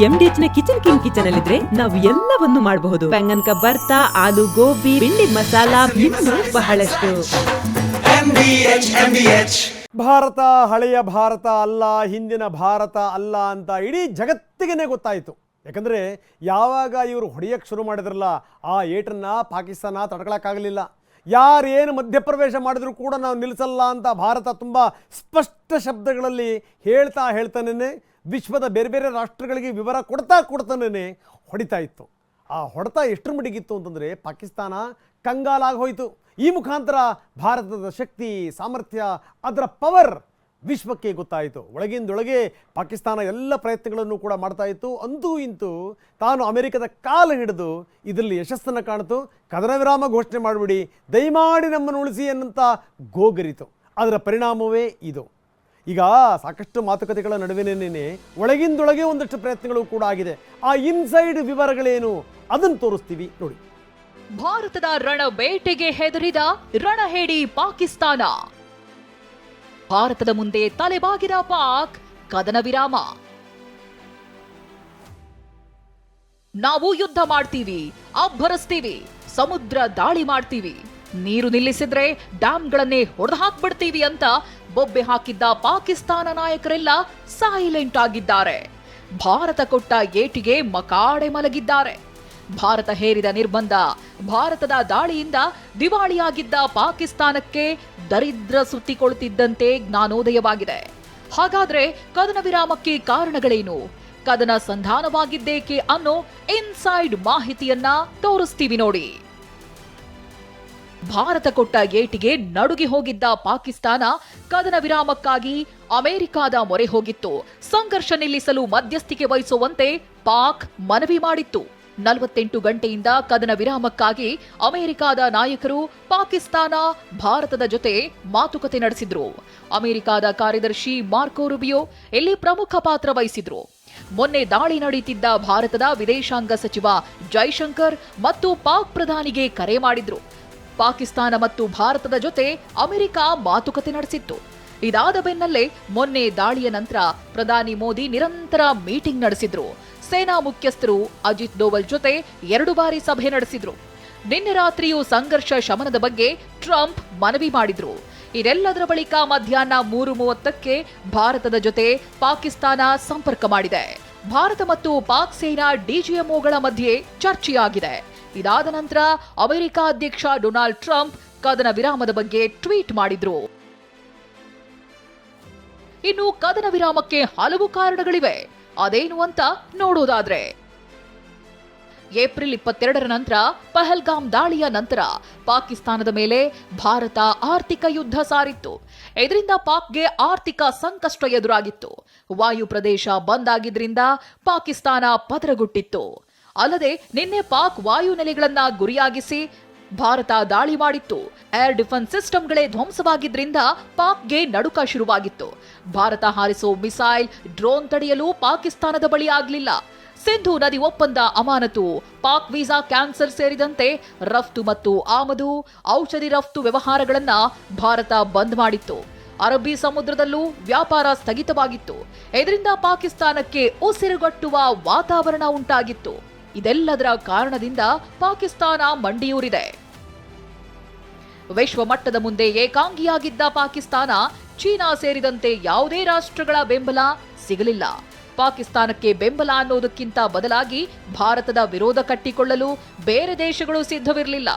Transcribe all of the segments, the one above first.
MDH ನ kitchen ಅಲ್ಲಿದ್ರೆ ನಾವು ಎಲ್ಲವನ್ನು ಮಾಡಬಹುದು. ಬೆಂಗನ್ ಕಾ ಭರ್ತಾ, ಆಲೂ ಗೋಬಿ, ಭಿಂಡಿ ಮಸಾಲಾ, ಇನ್ನೂ ಬಹಳಷ್ಟು. ಭಾರತ ಹಳೆಯ ಭಾರತ ಅಲ್ಲ, ಹಿಂದಿನ ಭಾರತ ಅಲ್ಲ ಅಂತ ಇಡೀ ಜಗತ್ತಿಗೆ ಗೊತ್ತಾಯಿತು. ಯಾಕಂದರೆ ಯಾವಾಗ ಇವರು ಹೊಡೆಯಕ್ಕೆ ಶುರು ಮಾಡಿದ್ರಲ್ಲ, ಆ ಏಟನ್ನು ಪಾಕಿಸ್ತಾನ ತಡ್ಕೊಳಕ್ಕಾಗಲಿಲ್ಲ. ಯಾರೇನು ಮಧ್ಯಪ್ರವೇಶ ಮಾಡಿದರೂ ಕೂಡ ನಾವು ನಿಲ್ಲಿಸಲ್ಲ ಅಂತ ಭಾರತ ತುಂಬ ಸ್ಪಷ್ಟ ಶಬ್ದಗಳಲ್ಲಿ ಹೇಳ್ತಾನೇ ವಿಶ್ವದ ಬೇರೆ ಬೇರೆ ರಾಷ್ಟ್ರಗಳಿಗೆ ವಿವರ ಕೊಡ್ತಾನೇ ಹೊಡಿತಾ ಇತ್ತು. ಆ ಹೊಡೆತ ಎಷ್ಟರ ಮಟ್ಟಿಗಿತ್ತು ಅಂತಂದರೆ ಪಾಕಿಸ್ತಾನ ಕಂಗಾಲಾಗಿ ಹೋಯಿತು. ಈ ಮುಖಾಂತರ ಭಾರತದ ಶಕ್ತಿ, ಸಾಮರ್ಥ್ಯ, ಅದರ ಪವರ್ ವಿಶ್ವಕ್ಕೆ ಗೊತ್ತಾಯಿತು. ಒಳಗಿಂದೊಳಗೆ ಪಾಕಿಸ್ತಾನ ಎಲ್ಲ ಪ್ರಯತ್ನಗಳನ್ನು ಕೂಡ ಮಾಡ್ತಾ ಇತ್ತು. ಅಂತೂ ಇಂತೂ ತಾನು ಅಮೆರಿಕದ ಕಾಲು ಹಿಡಿದು ಇದರಲ್ಲಿ ಯಶಸ್ಸನ್ನು ಕಾಣಿತು. ಕದನ ವಿರಾಮ ಘೋಷಣೆ ಮಾಡಿಬಿಡಿ, ದಯಮಾಡಿ ನಮ್ಮನ್ನು ಉಳಿಸಿ ಅನ್ನಂತ ಗೋಗರಿತು. ಅದರ ಪರಿಣಾಮವೇ ಇದು. ಈಗ ಸಾಕಷ್ಟು ಮಾತುಕತೆಗಳ ನಡುವೆನೇ ಒಳಗಿಂದೊಳಗೆ ಒಂದಷ್ಟು ಪ್ರಯತ್ನಗಳು ಕೂಡ ಆಗಿದೆ. ಆ ಇನ್ಸೈಡ್ ವಿವರಗಳೇನು ಅದನ್ನು ತೋರಿಸ್ತೀವಿ ನೋಡಿ. ಭಾರತದ ರಣಬೇಟೆಗೆ ಹೆದರಿದ ರಣಹೇಡಿ ಪಾಕಿಸ್ತಾನ. ಭಾರತದ ಮುಂದೆ ತಲೆಬಾಗಿದ ಪಾಕ್. ಕದನ ವಿರಾಮ. ನಾವು ಯುದ್ಧ ಮಾಡ್ತೀವಿ, ಅಬ್ಬರಿಸ್ತೀವಿ, ಸಮುದ್ರ ದಾಳಿ ಮಾಡ್ತೀವಿ, ನೀರು ನಿಲ್ಲಿಸಿದ್ರೆ ಡ್ಯಾಂಗಳನ್ನೇ ಹೊಡೆದು ಹಾಕ್ಬಿಡ್ತೀವಿ ಅಂತ ಬೊಬ್ಬೆ ಹಾಕಿದ್ದ ಪಾಕಿಸ್ತಾನ ನಾಯಕರೆಲ್ಲ ಸೈಲೆಂಟ್ ಆಗಿದ್ದಾರೆ. ಭಾರತ ಕೊಟ್ಟ ಏಟಿಗೆ ಮಕಾಡೆ ಮಲಗಿದ್ದಾರೆ. ಭಾರತ ಹೇರಿದ ನಿರ್ಬಂಧ, ಭಾರತದ ದಾಳಿಯಿಂದ ದಿವಾಳಿಯಾಗಿದ್ದ ಪಾಕಿಸ್ತಾನಕ್ಕೆ ದರಿದ್ರ ಸುತ್ತಿಕೊಳ್ಳುತ್ತಿದ್ದಂತೆ ಜ್ಞಾನೋದಯವಾಗಿದೆ. ಹಾಗಾದ್ರೆ ಕದನ ವಿರಾಮಕ್ಕೆ ಕಾರಣಗಳೇನು, ಕದನ ಸಂಧಾನವಾಗಿದ್ದೇಕೆ ಅನ್ನೋ ಇನ್ಸೈಡ್ ಮಾಹಿತಿಯನ್ನ ತೋರಿಸ್ತೀವಿ ನೋಡಿ. ಭಾರತ ಕೊಟ್ಟ ಏಟಿಗೆ ನಡುಗಿ ಹೋಗಿದ್ದ ಪಾಕಿಸ್ತಾನ ಕದನ ವಿರಾಮಕ್ಕಾಗಿ ಅಮೆರಿಕಾದ ಮೊರೆ ಹೋಗಿತ್ತು. ಸಂಘರ್ಷ ನಿಲ್ಲಿಸಲು ಮಧ್ಯಸ್ಥಿಕೆ ವಹಿಸುವಂತೆ ಪಾಕ್ ಮನವಿ ಮಾಡಿತ್ತು. 48 ಗಂಟೆಯಿಂದ ಕದನ ವಿರಾಮಕ್ಕಾಗಿ ಅಮೆರಿಕಾದ ನಾಯಕರು ಪಾಕಿಸ್ತಾನ, ಭಾರತದ ಜೊತೆ ಮಾತುಕತೆ ನಡೆಸಿದ್ರು. ಅಮೆರಿಕಾದ ಕಾರ್ಯದರ್ಶಿ ಮಾರ್ಕೋ ರೂಬಿಯೋ ಇಲ್ಲಿ ಪ್ರಮುಖ ಪಾತ್ರ ವಹಿಸಿದ್ರು. ಮೊನ್ನೆ ದಾಳಿ ನಡೆಯುತ್ತಿದ್ದ ಭಾರತದ ವಿದೇಶಾಂಗ ಸಚಿವ ಜೈಶಂಕರ್ ಮತ್ತು ಪಾಕ್ ಪ್ರಧಾನಿಗೆ ಕರೆ ಮಾಡಿದ್ರು. ಪಾಕಿಸ್ತಾನ ಮತ್ತು ಭಾರತದ ಜೊತೆ ಅಮೆರಿಕ ಮಾತುಕತೆ ನಡೆಸಿತ್ತು. ಇದಾದ ಬೆನ್ನಲ್ಲೇ ಮೊನ್ನೆ ದಾಳಿಯ ನಂತರ ಪ್ರಧಾನಿ ಮೋದಿ ನಿರಂತರ ಮೀಟಿಂಗ್ ನಡೆಸಿದ್ರು. ಸೇನಾ ಮುಖ್ಯಸ್ಥರು ಅಜಿತ್ ದೋವಲ್ ಜೊತೆ 2 ಬಾರಿ ಸಭೆ ನಡೆಸಿದ್ರು. ನಿನ್ನೆ ರಾತ್ರಿಯೂ ಸಂಘರ್ಷ ಶಮನದ ಬಗ್ಗೆ ಟ್ರಂಪ್ ಮನವಿ ಮಾಡಿದ್ರು. ಇದೆಲ್ಲದರ ಬಳಿಕ ಮಧ್ಯಾಹ್ನ 3:30ಕ್ಕೆ ಭಾರತದ ಜೊತೆ ಪಾಕಿಸ್ತಾನ ಸಂಪರ್ಕ ಮಾಡಿದೆ. ಭಾರತ ಮತ್ತು ಪಾಕ್ ಸೇನಾ ಡಿಜಿಎಂಒಗಳ ಮಧ್ಯೆ ಚರ್ಚೆಯಾಗಿದೆ. ಇದಾದ ನಂತರ ಅಮೆರಿಕ ಅಧ್ಯಕ್ಷ ಡೊನಾಲ್ಡ್ ಟ್ರಂಪ್ ಕದನ ವಿರಾಮದ ಬಗ್ಗೆ ಟ್ವೀಟ್ ಮಾಡಿದ್ರು. ಇನ್ನು ಕದನ ವಿರಾಮಕ್ಕೆ ಹಲವು ಕಾರಣಗಳಿವೆ. ಅದೇನು ಅಂತ ನೋಡೋದಾದ್ರೆ, ಏಪ್ರಿಲ್ 22ರ ನಂತರ ಪಹಲ್ಗಾಮ್ ದಾಳಿಯ ನಂತರ ಪಾಕಿಸ್ತಾನದ ಮೇಲೆ ಭಾರತ ಆರ್ಥಿಕ ಯುದ್ಧ ಸಾರಿತ್ತು. ಇದರಿಂದ ಪಾಕ್ಗೆ ಆರ್ಥಿಕ ಸಂಕಷ್ಟ ಎದುರಾಗಿತ್ತು. ವಾಯು ಪ್ರದೇಶ ಬಂದ್ ಆಗಿದ್ರಿಂದ ಪಾಕಿಸ್ತಾನ ಪದರಗುಟ್ಟಿತ್ತು. ಅಲ್ಲದೆ ನಿನ್ನೆ ಪಾಕ್ ವಾಯು ನೆಲೆಗಳನ್ನ ಗುರಿಯಾಗಿಸಿ ಭಾರತ ದಾಳಿ ಮಾಡಿತ್ತು. ಏರ್ ಡಿಫೆನ್ಸ್ ಸಿಸ್ಟಮ್ಗಳೇ ಧ್ವಂಸವಾಗಿದ್ರಿಂದ ಪಾಕ್ಗೆ ನಡುಕ ಶುರುವಾಗಿತ್ತು. ಭಾರತ ಹಾರಿಸೋ ಮಿಸೈಲ್, ಡ್ರೋನ್ ತಡೆಯಲು ಪಾಕಿಸ್ತಾನದ ಬಳಿ ಆಗಲಿಲ್ಲ. ಸಿಂಧು ನದಿ ಒಪ್ಪಂದ ಅಮಾನತು, ಪಾಕ್ ವೀಸಾ ಕ್ಯಾನ್ಸಲ್ ಸೇರಿದಂತೆ ರಫ್ತು ಮತ್ತು ಆಮದು, ಔಷಧಿ ರಫ್ತು ವ್ಯವಹಾರಗಳನ್ನ ಭಾರತ ಬಂದ್ ಮಾಡಿತ್ತು. ಅರಬ್ಬಿ ಸಮುದ್ರದಲ್ಲೂ ವ್ಯಾಪಾರ ಸ್ಥಗಿತವಾಗಿತ್ತು. ಇದರಿಂದ ಪಾಕಿಸ್ತಾನಕ್ಕೆ ಉಸಿರುಗಟ್ಟುವ ವಾತಾವರಣ ಉಂಟಾಗಿತ್ತು. ಇದೆಲ್ಲದರ ಕಾರಣದಿಂದ ಪಾಕಿಸ್ತಾನ ಮಂಡಿಯೂರಿದೆ. ವಿಶ್ವ ಮಟ್ಟದ ಮುಂದೆ ಏಕಾಂಗಿಯಾಗಿದ್ದ ಪಾಕಿಸ್ತಾನ ಚೀನಾ ಸೇರಿದಂತೆ ಯಾವುದೇ ರಾಷ್ಟ್ರಗಳ ಬೆಂಬಲ ಸಿಗಲಿಲ್ಲ. ಪಾಕಿಸ್ತಾನಕ್ಕೆ ಬೆಂಬಲ ಅನ್ನೋದಕ್ಕಿಂತ ಬದಲಾಗಿ ಭಾರತದ ವಿರೋಧ ಕಟ್ಟಿಕೊಳ್ಳಲು ಬೇರೆ ದೇಶಗಳು ಸಿದ್ಧವಿರಲಿಲ್ಲ.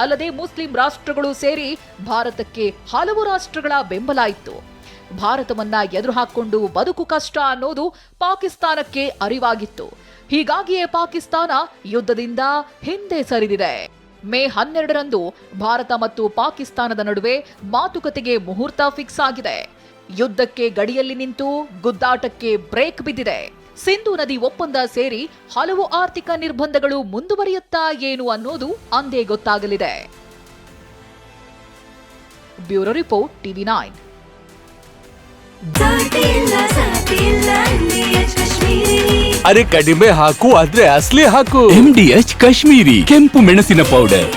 ಅಲ್ಲದೆ ಮುಸ್ಲಿಂ ರಾಷ್ಟ್ರಗಳು ಸೇರಿ ಭಾರತಕ್ಕೆ ಹಲವು ರಾಷ್ಟ್ರಗಳ ಬೆಂಬಲ ಇತ್ತು. ಭಾರತವನ್ನ ಎದುರು ಹಾಕೊಂಡು ಬದುಕು ಕಷ್ಟ ಅನ್ನೋದು ಪಾಕಿಸ್ತಾನಕ್ಕೆ ಅರಿವಾಗಿತ್ತು. ಹೀಗಾಗಿಯೇ ಪಾಕಿಸ್ತಾನ ಯುದ್ಧದಿಂದ ಹಿಂದೆ ಸರಿದಿದೆ. ಮೇ 12ರಂದು ಭಾರತ ಮತ್ತು ಪಾಕಿಸ್ತಾನದ ನಡುವೆ ಮಾತುಕತೆಗೆ ಮುಹೂರ್ತ ಫಿಕ್ಸ್ ಆಗಿದೆ. ಯುದ್ಧಕ್ಕೆ ಗಡಿಯಲ್ಲಿ ನಿಂತು ಗುದ್ದಾಟಕ್ಕೆ ಬ್ರೇಕ್ ಬಿದ್ದಿದೆ. ಸಿಂಧು ನದಿ ಒಪ್ಪಂದ ಸೇರಿ ಹಲವು ಆರ್ಥಿಕ ನಿರ್ಬಂಧಗಳು ಮುಂದುವರಿಯುತ್ತಾ ಏನು ಅನ್ನೋದು ಅಂದೇ ಗೊತ್ತಾಗಲಿದೆ. Bureau report, TV9. ಅರೆ ಕಡಿಮೆ ಹಾಕು, ಆದ್ರೆ ಅಸಲಿ ಹಾಕು. MDH ಕಾಶ್ಮೀರಿ ಕೆಂಪು ಮೆಣಸಿನ ಪೌಡರ್.